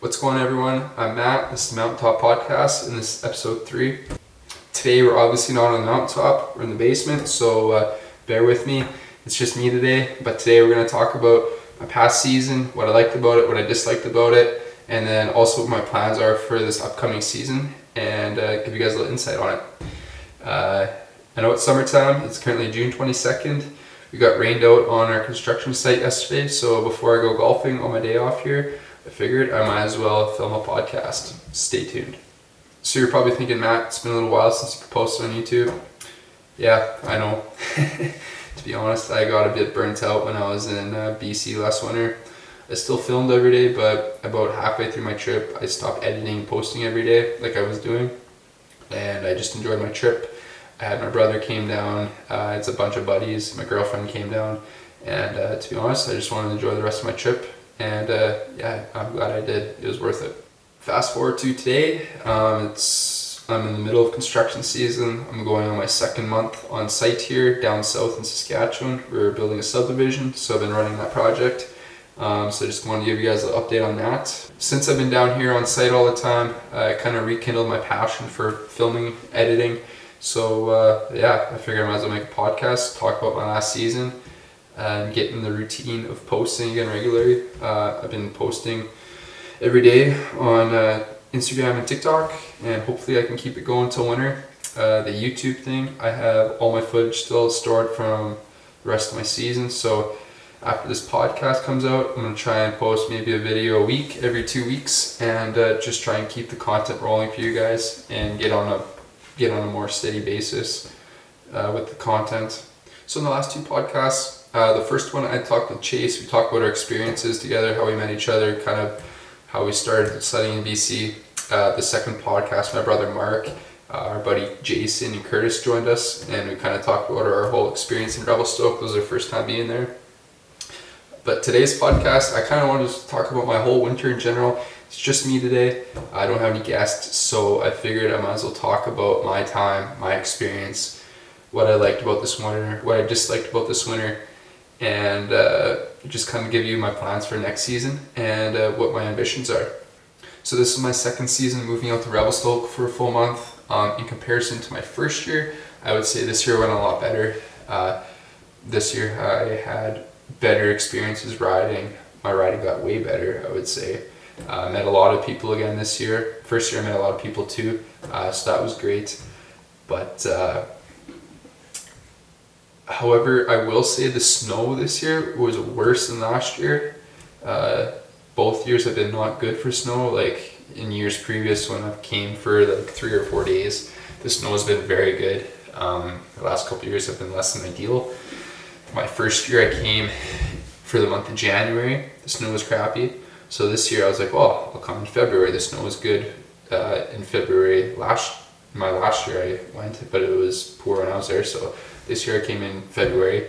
What's going on, everyone? I'm Matt. This is the Mountaintop Podcast, and this is episode 3. Today, we're obviously not on the mountaintop. We're in the basement, so bear with me. It's just me today, but today we're going to talk about my past season, what I liked about it, what I disliked about it, and then also what my plans are for this upcoming season, and give you guys a little insight on it. I know it's summertime. It's currently June 22nd. We got rained out on our construction site yesterday, so before I go golfing on my day off here, I figured I might as well film a podcast. Stay tuned. So you're probably thinking, Matt, it's been a little while since you posted on YouTube. Yeah, I know. To be honest, I got a bit burnt out when I was in BC last winter. I still filmed every day, but about halfway through my trip, I stopped editing and posting every day like I was doing. And I just enjoyed my trip. I had my brother came down, it's a bunch of buddies, my girlfriend came down, and to be honest, I just wanted to enjoy the rest of my trip. And yeah, I'm glad I did. It was worth it. Fast forward to today. I'm in the middle of construction season. I'm going on my second month on site here down south in Saskatchewan. We're building a subdivision, so I've been running that project. So I just wanted to give you guys an update on that. Since I've been down here on site all the time, I kind of rekindled my passion for filming, editing. So yeah, I figured I might as well make a podcast, talk about my last season, and get in the routine of posting again regularly. I've been posting every day on Instagram and TikTok, and hopefully I can keep it going till winter. The YouTube thing, I have all my footage still stored from the rest of my season, so after this podcast comes out, I'm going to try and post maybe a video a week, every 2 weeks, and just try and keep the content rolling for you guys and get on a more steady basis with the content. So in the last 2 podcasts, the first one I talked with Chase. We talked about our experiences together, how we met each other, kind of how we started studying in BC. The second podcast, my brother Mark, our buddy Jason and Curtis joined us, and we kind of talked about our whole experience in Revelstoke. It was our first time being there. But today's podcast, I kind of wanted to talk about my whole winter in general. It's just me today. I don't have any guests, so I figured I might as well talk about my time, my experience, what I liked about this winter, what I disliked about this winter, and just kind of give you my plans for next season and what my ambitions are. So this is my second season moving out to Revelstoke for a full month. In comparison to my first year, I would say this year went a lot better. This year I had better experiences riding. My riding got way better, I would say. I met a lot of people again this year. First year I met a lot of people too, so that was great. But however, I will say the snow this year was worse than last year. Both years have been not good for snow. Like in years previous when I came for like 3 or 4 days, the snow has been very good. The last couple of years have been less than ideal. My first year I came for the month of January, the snow was crappy. So this year I was like, well, I'll come in February. The snow was good in February. My last year I went, but it was poor when I was there. So this year I came in February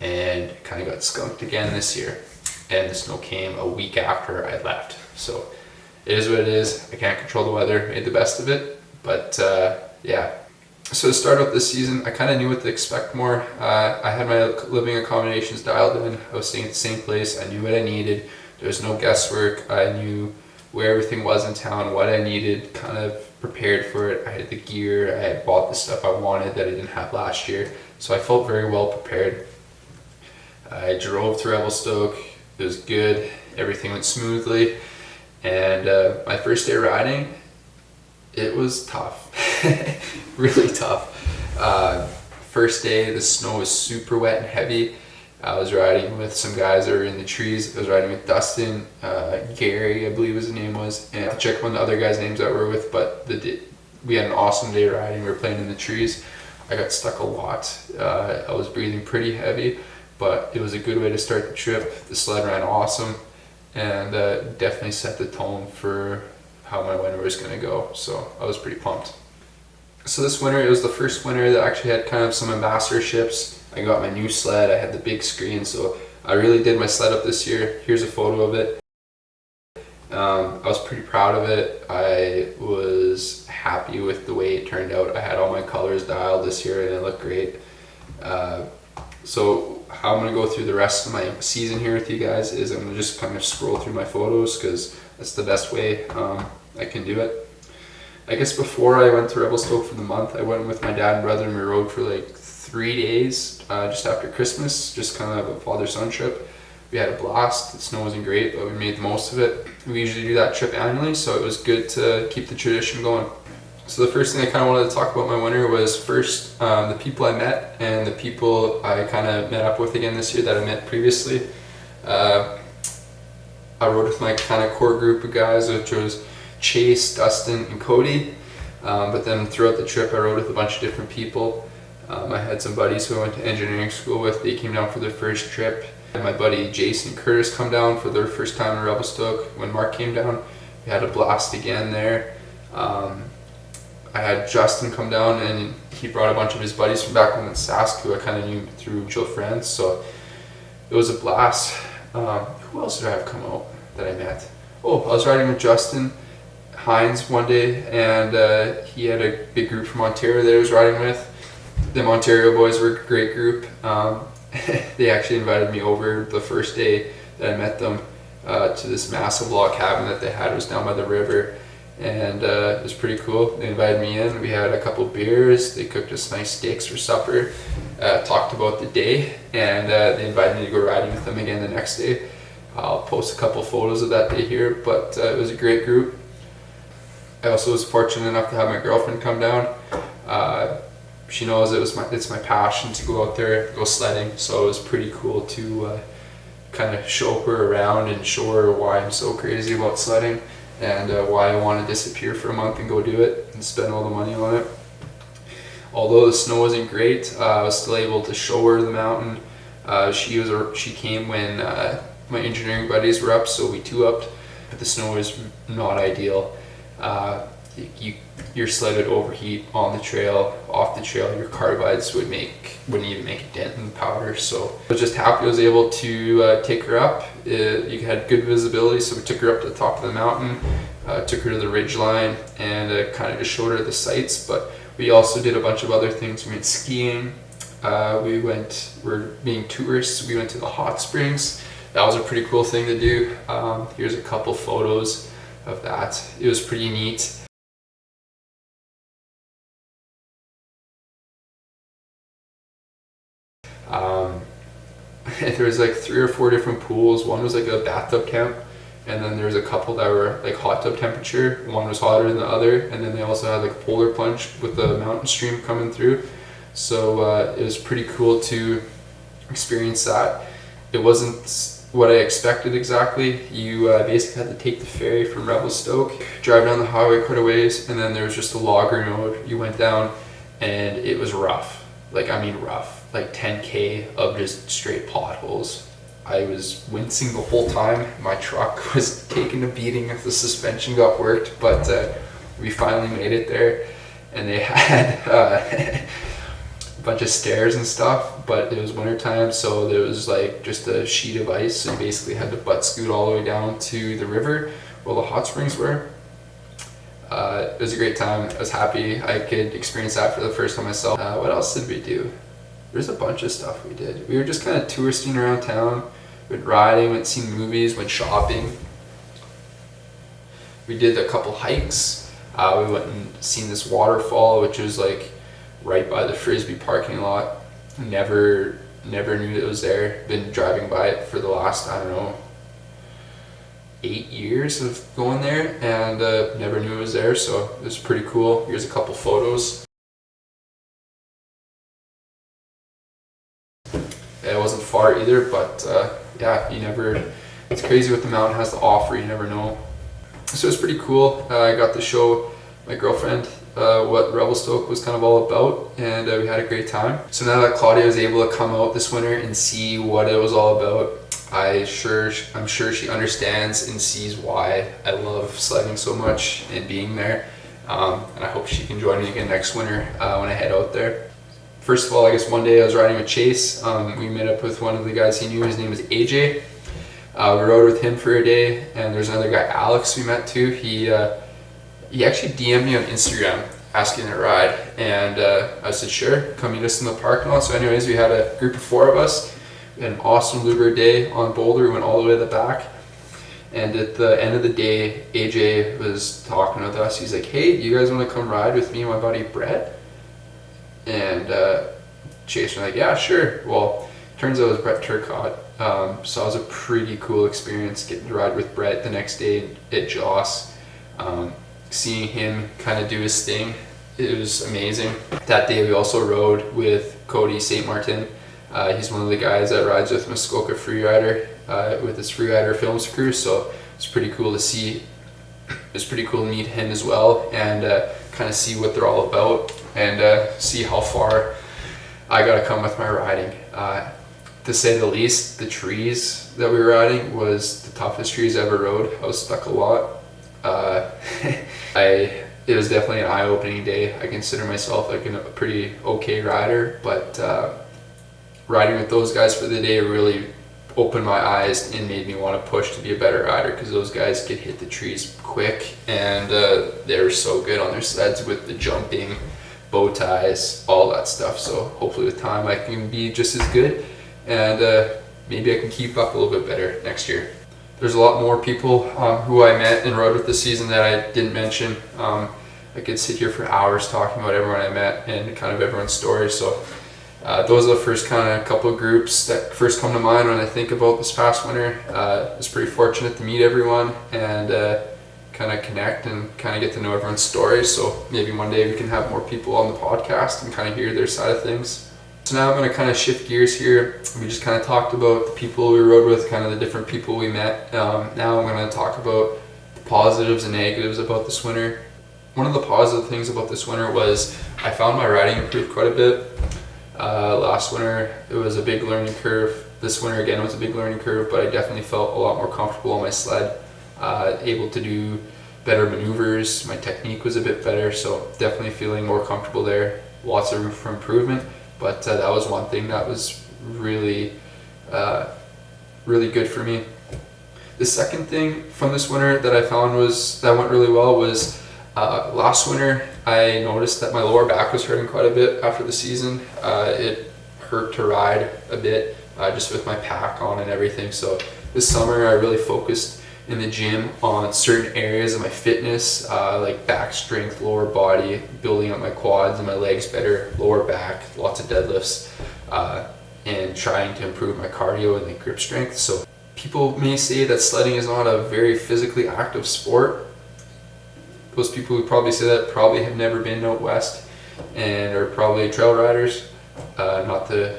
and kind of got skunked again this year. And the snow came a week after I left. So it is what it is. I can't control the weather. Made the best of it. But yeah. So to start out this season, I kind of knew what to expect more. I had my living accommodations dialed in. I was staying at the same place. I knew what I needed. There was no guesswork. I knew where everything was in town, what I needed, kind of prepared for it. I had the gear. I had bought the stuff I wanted that I didn't have last year. So I felt very well prepared. I drove to Revelstoke. It was good. Everything went smoothly. And my first day riding, it was tough. Really tough. First day, the snow was super wet and heavy. I was riding with some guys that were in the trees. I was riding with Dustin, Gary, I believe his name was, and I have to check on the other guys' names that we're with, but we had an awesome day riding. We were playing in the trees. I got stuck a lot. I was breathing pretty heavy, but it was a good way to start the trip. The sled ran awesome, and definitely set the tone for how my winter was going to go, so I was pretty pumped. So this winter, it was the first winter that actually had kind of some ambassadorships. I got my new sled, I had the big screen, so I really did my sled up this year. Here's a photo of it. I was pretty proud of it. I was happy with the way it turned out. I had all my colors dialed this year and it looked great. So how I'm going to go through the rest of my season here with you guys is I'm going to just kind of scroll through my photos because that's the best way I can do it. I guess before I went to Revelstoke for the month, I went with my dad and brother and we rode for like 3 days just after Christmas, just kind of a father-son trip. We had a blast. The snow wasn't great, but we made the most of it. We usually do that trip annually, so it was good to keep the tradition going. So the first thing I kind of wanted to talk about my winter was first the people I met and the people I kind of met up with again this year that I met previously. I rode with my kind of core group of guys, which was Chase, Dustin, and Cody. But then throughout the trip I rode with a bunch of different people. I had some buddies who I went to engineering school with. They came down for their first trip. And my buddy Jason and Curtis come down for their first time in Revelstoke. When Mark came down, we had a blast again there. I had Justin come down and he brought a bunch of his buddies from back home in Sask who I kind of knew through mutual friends. So it was a blast. Who else did I have come out that I met? Oh, I was riding with Justin Hines one day, and he had a big group from Ontario that he was riding with. The Ontario boys were a great group. They actually invited me over the first day that I met them to this massive log cabin that they had. It was down by the river, and it was pretty cool. They invited me in. We had a couple beers. They cooked us nice steaks for supper. Talked about the day, and they invited me to go riding with them again the next day. I'll post a couple photos of that day here, but it was a great group. I also was fortunate enough to have my girlfriend come down. She knows it's my passion to go out there, go sledding, so it was pretty cool to kind of show her around and show her why I'm so crazy about sledding and why I want to disappear for a month and go do it and spend all the money on it. Although the snow wasn't great, I was still able to show her the mountain. She came when my engineering buddies were up, so we two-upped, but the snow was not ideal. Your sled would overheat on the trail, off the trail. Your carbides wouldn't even make a dent in the powder. So I was just happy I was able to take her up. You had good visibility, so we took her up to the top of the mountain, took her to the ridge line, and kind of just showed her the sights. But we also did a bunch of other things. We went skiing. We're being tourists. We went to the hot springs. That was a pretty cool thing to do. Here's a couple photos of that. It was pretty neat. There was like 3 or 4 different pools. One was like a bathtub temp, and then there was a couple that were like hot tub temperature. One was hotter than the other, and then they also had like a polar plunge with the mountain stream coming through. So it was pretty cool to experience that. It wasn't what I expected exactly. You basically had to take the ferry from Revelstoke, drive down the highway quite a ways, and then there was just a log road. You went down, and it was rough. Like, I mean rough. Like 10K of just straight potholes. I was wincing the whole time. My truck was taking a beating if the suspension got worked, but we finally made it there. And they had a bunch of stairs and stuff, but it was wintertime, so there was like just a sheet of ice, so you basically had to butt scoot all the way down to the river where the hot springs were. It was a great time. I was happy I could experience that for the first time myself. What else did we do? There's a bunch of stuff we did. We were just kind of touristing around town, went riding, went seeing movies, went shopping. We did a couple hikes. We went and seen this waterfall, which was like right by the Frisbee parking lot. Never knew it was there. Been driving by it for the last, I don't know, 8 years of going there, and never knew it was there, so it was pretty cool. Here's a couple photos. It wasn't far either, but yeah, it's crazy what the mountain has to offer, you never know. So it was pretty cool. I got to show my girlfriend what Revelstoke was kind of all about, and we had a great time. So now that Claudia was able to come out this winter and see what it was all about, I'm sure she understands and sees why I love sledding so much and being there. And I hope she can join me again next winter when I head out there. First of all, I guess one day I was riding with Chase. We met up with one of the guys he knew. His name was AJ. We rode with him for a day, and there's another guy, Alex, we met too. He actually DM'd me on Instagram, asking to ride, and I said, sure, come meet us in the parking lot. So anyways, we had a group of 4 of us. We had an awesome bluebird day on Boulder. We went all the way to the back, and at the end of the day, AJ was talking with us. He's like, hey, do you guys want to come ride with me and my buddy Brett? And Chase was like, yeah, sure. Well, turns out it was Brett Turcotte. So it was a pretty cool experience getting to ride with Brett the next day at Joss. Seeing him kind of do his thing, it was amazing. That day we also rode with Cody St. Martin. He's one of the guys that rides with Muskoka Freerider with his Freerider Films crew, so it's pretty cool to see. It's pretty cool to meet him as well, and kind of see what they're all about, and see how far I got to come with my riding. To say the least, the trees that we were riding was the toughest trees I ever rode. I was stuck a lot. It was definitely an eye-opening day. I consider myself like a pretty okay rider, but riding with those guys for the day really opened my eyes and made me want to push to be a better rider, because those guys could hit the trees quick, and they were so good on their sleds with the jumping, bow ties, all that stuff. So hopefully with time I can be just as good, and maybe I can keep up a little bit better next year. There's a lot more people who I met and rode with this season that I didn't mention. I could sit here for hours talking about everyone I met and kind of everyone's story. So those are the first kind of couple of groups that first come to mind when I think about this past winter. I was pretty fortunate to meet everyone and kind of connect and kind of get to know everyone's story. So maybe one day we can have more people on the podcast and kind of hear their side of things. So now I'm going to kind of shift gears here. We just kind of talked about the people we rode with, kind of the different people we met. Now I'm going to talk about the positives and negatives about this winter. One of the positive things about this winter was I found my riding improved quite a bit. Last winter it was a big learning curve. This winter again was a big learning curve, but I definitely felt a lot more comfortable on my sled, able to do better maneuvers. My technique was a bit better, so definitely feeling more comfortable there. Lots of room for improvement. But that was one thing that was really, really good for me. The second thing from this winter that I found that went really well was last winter I noticed that my lower back was hurting quite a bit after the season. It hurt to ride a bit just with my pack on and everything. So this summer I really focused in the gym on certain areas of my fitness, like back strength, lower body, building up my quads and my legs better, lower back, lots of deadlifts, and trying to improve my cardio and like grip strength. So people may say that sledding is not a very physically active sport. Those people who probably say that probably have never been out west and are probably trail riders. Not to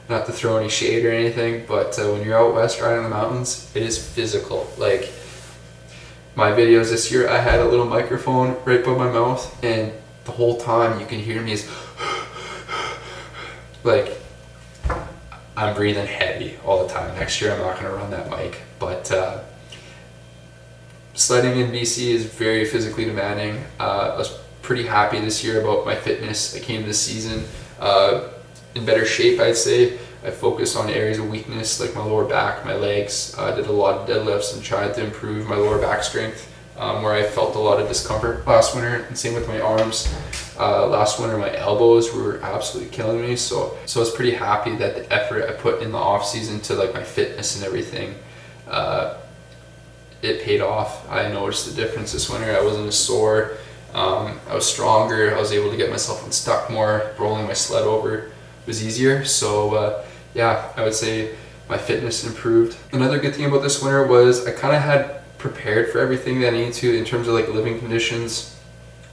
not to throw any shade or anything, but when you're out west riding the mountains, it is physical. Like my videos this year, I had a little microphone right by my mouth, and the whole time you can hear me is like I'm breathing heavy all the time. Next year I'm not going to run that mic, but sledding in BC is very physically demanding. I was pretty happy this year about my fitness. I came this season in better shape, I'd say. I focused on areas of weakness like my lower back, my legs. I did a lot of deadlifts and tried to improve my lower back strength, where I felt a lot of discomfort last winter, and same with my arms. Last winter my elbows were absolutely killing me, so I was pretty happy that the effort I put in the off season to like my fitness and everything, it paid off. I noticed the difference this winter. I wasn't as sore. I was stronger. I was able to get myself unstuck more. Rolling my sled over was easier. So yeah, I would say my fitness improved. Another good thing about this winter was I kind of had prepared for everything that I needed to in terms of like living conditions.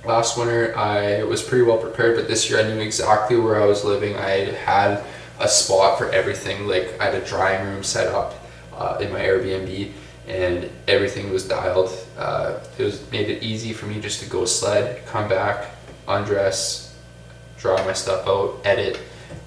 Last winter I was pretty well prepared, but this year I knew exactly where I was living. I had a spot for everything. Like I had a drying room set up in my Airbnb, and everything was dialed. Made it easy for me just to go sled, come back, undress, dry my stuff out, edit,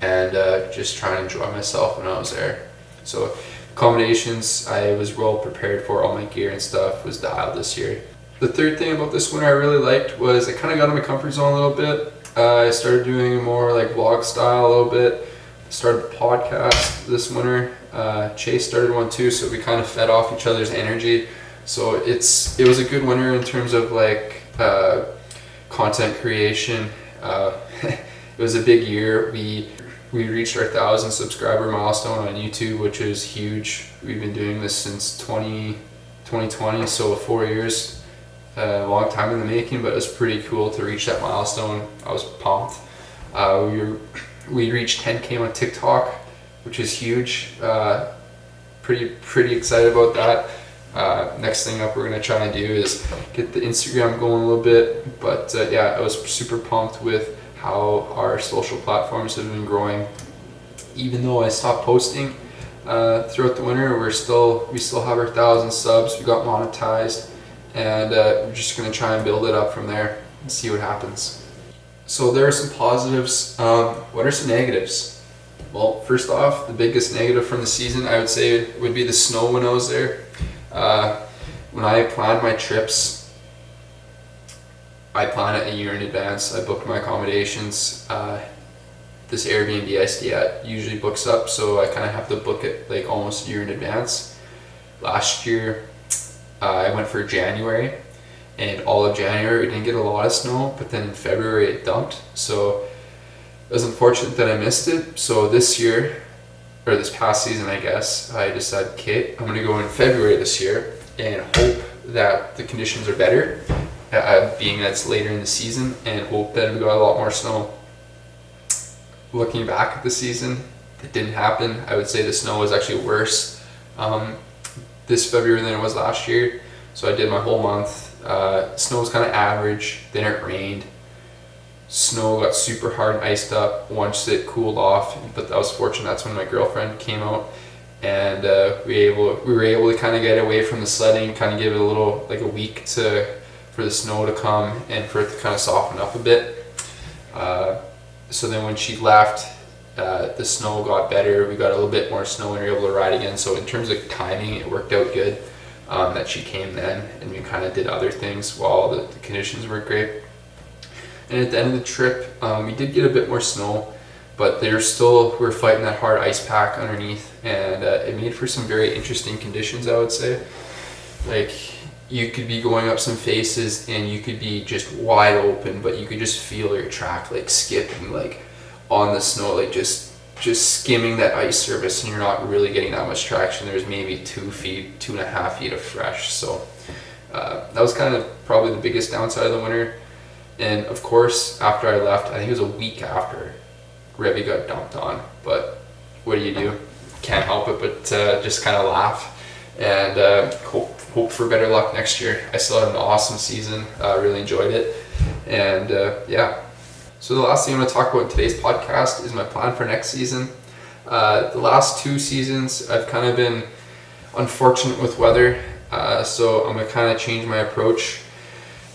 and just try and enjoy myself when I was there. So accommodations, I was well prepared for. All my gear and stuff was dialed this year. The third thing about this winter I really liked was I kind of got in my comfort zone a little bit. I started doing more like vlog style a little bit. Started the podcast this winter. Chase started one too, so we kind of fed off each other's energy. So it was a good winter in terms of like content creation. It was a big year. We reached our 1,000 subscriber milestone on YouTube, which is huge. We've been doing this since 2020, so 4 years. A long time in the making, but it was pretty cool to reach that milestone. I was pumped. We reached 10K on TikTok, which is huge. Pretty excited about that. Next thing up we're gonna try and do is get the Instagram going a little bit. But yeah, I was super pumped with how our social platforms have been growing. Even though I stopped posting throughout the winter, we still have our 1,000 subs. We got monetized, and we're just gonna try and build it up from there and see what happens. So there are some positives. What are some negatives? Well, first off, the biggest negative from the season, I would say, would be the snow when I was there. When I planned my trips, I plan it a year in advance. I booked my accommodations. This Airbnb I stay at usually books up, so I kind of have to book it like almost a year in advance. Last year, I went for January, and all of January we didn't get a lot of snow, but then in February it dumped. So it was unfortunate that I missed it. So this year, or this past season I guess, I decided, okay, I'm going to go in February this year and hope that the conditions are better, being that it's later in the season, and hope that we got a lot more snow. Looking back at the season, it didn't happen. I would say the snow was actually worse this February than it was last year. So I did my whole month. Snow was kind of average, then it rained. Snow got super hard and iced up once it cooled off, but I was fortunate. That's when my girlfriend came out, and we were able to kind of get away from the sledding, kind of give it a little, like a week for the snow to come and for it to kind of soften up a bit. So then when she left, the snow got better. We got a little bit more snow and we were able to ride again. So in terms of timing, it worked out good that she came then, and we kind of did other things while the conditions were great. And at the end of the trip, we did get a bit more snow, but we're fighting that hard ice pack underneath, and it made for some very interesting conditions, I would say. Like, you could be going up some faces and you could be just wide open, but you could just feel your track like skipping like on the snow, like just skimming that ice surface, and you're not really getting that much traction. There's maybe 2.5 feet of fresh. So that was kind of probably the biggest downside of the winter. And of course, after I left, I think it was a week after, Revy got dumped on. But what do? Can't help it but just kind of laugh and hope for better luck next year. I still had an awesome season. Really enjoyed it. And yeah. So the last thing I'm going to talk about in today's podcast is my plan for next season. The last 2 seasons, I've kind of been unfortunate with weather. So I'm going to kind of change my approach.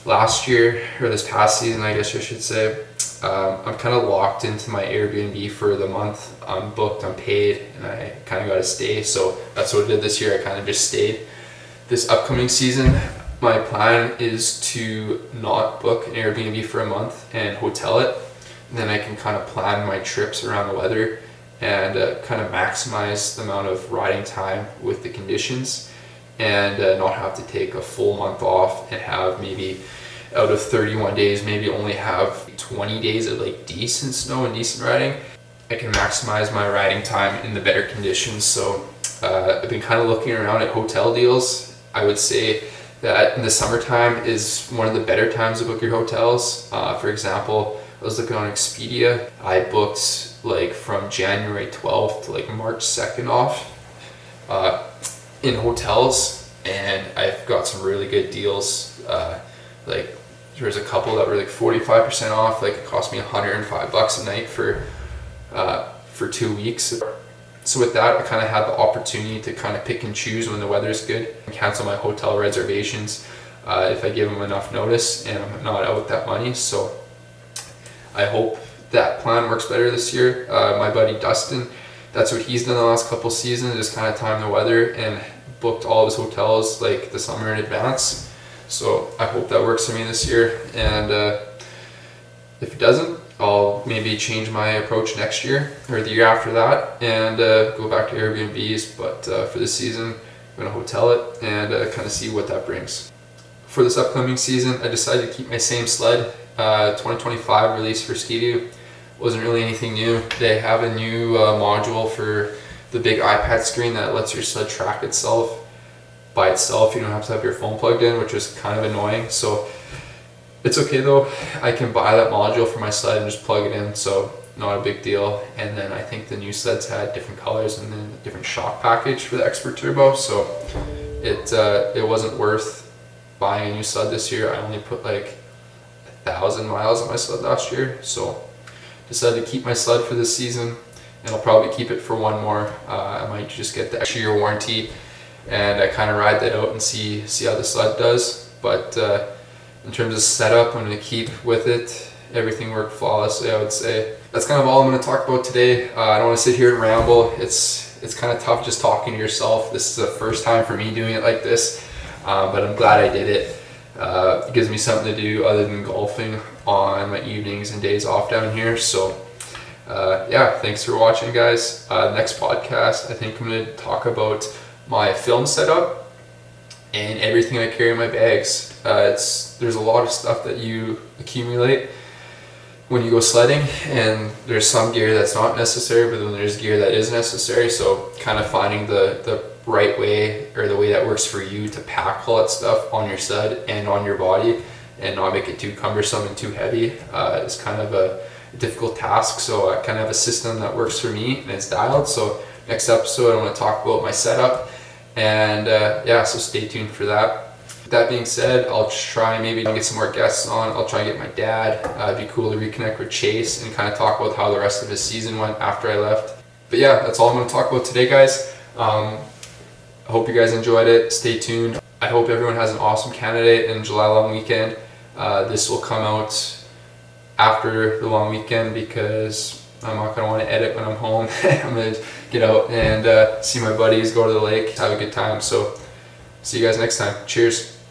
Last year, or this past season, I guess I should say, I'm kind of locked into my Airbnb for the month. I'm booked, I'm paid, and I kind of got to stay. So that's what I did this year. I kind of just stayed. This upcoming season, my plan is to not book an Airbnb for a month and hotel it. And then I can kind of plan my trips around the weather and kind of maximize the amount of riding time with the conditions, and not have to take a full month off and have maybe out of 31 days, maybe only have 20 days of like decent snow and decent riding. I can maximize my riding time in the better conditions. So I've been kind of looking around at hotel deals. I would say that in the summertime is one of the better times to book your hotels. For example, I was looking on Expedia. I booked like from January 12th to like March 2nd off in hotels, and I've got some really good deals. Like there's a couple that were like 45% off. Like it cost me $105 a night for 2 weeks. So with that, I kind of had the opportunity to kind of pick and choose when the weather's good and cancel my hotel reservations if I give them enough notice and I'm not out with that money. So I hope that plan works better this year. My buddy Dustin, that's what he's done the last couple seasons, just kind of time the weather and booked all of his hotels like the summer in advance. So I hope that works for me this year. And if it doesn't, I'll maybe change my approach next year or the year after that and go back to Airbnbs. But for this season, I'm going to hotel it and kind of see what that brings. for this upcoming season, I decided to keep my same sled. 2025 release for Ski-Doo. Wasn't really anything new. They have a new module for the big iPad screen that lets your sled track itself by itself. You don't have to have your phone plugged in, which is kind of annoying. So it's okay though. I can buy that module for my sled and just plug it in, so not a big deal. And then I think the new sleds had different colors and then a different shock package for the Expert Turbo, so it wasn't worth buying a new sled this year. I only put like 1,000 miles on my sled last year, so decided to keep my sled for this season, and I'll probably keep it for one more. I might just get the extra year warranty and I kind of ride that out and see how the sled does. But in terms of setup, I'm going to keep with it. Everything worked flawlessly, I would say. That's kind of all I'm going to talk about today. I don't want to sit here and ramble. It's kind of tough just talking to yourself. This is the first time for me doing it like this, but I'm glad I did it. It gives me something to do other than golfing on my evenings and days off down here. So yeah, thanks for watching, guys. Next podcast, I think I'm going to talk about my film setup and everything I carry in my bags. There's a lot of stuff that you accumulate when you go sledding, and there's some gear that's not necessary, but then there's gear that is necessary. So kind of finding the right way, or the way that works for you to pack all that stuff on your sled and on your body and not make it too cumbersome and too heavy is kind of a difficult task. So I kind of have a system that works for me and it's dialed. So next episode I want to talk about my setup, and yeah, so stay tuned for that. That being said, I'll try and maybe get some more guests on. I'll try and get my dad. It'd be cool to reconnect with Chase and kind of talk about how the rest of his season went after I left. But yeah, that's all I'm going to talk about today, guys. I hope you guys enjoyed it. Stay tuned. I hope everyone has an awesome Canada Day and July long weekend. This will come out after the long weekend because I'm not going to want to edit when I'm home. I'm going to get out and see my buddies, go to the lake, have a good time. So see you guys next time. Cheers.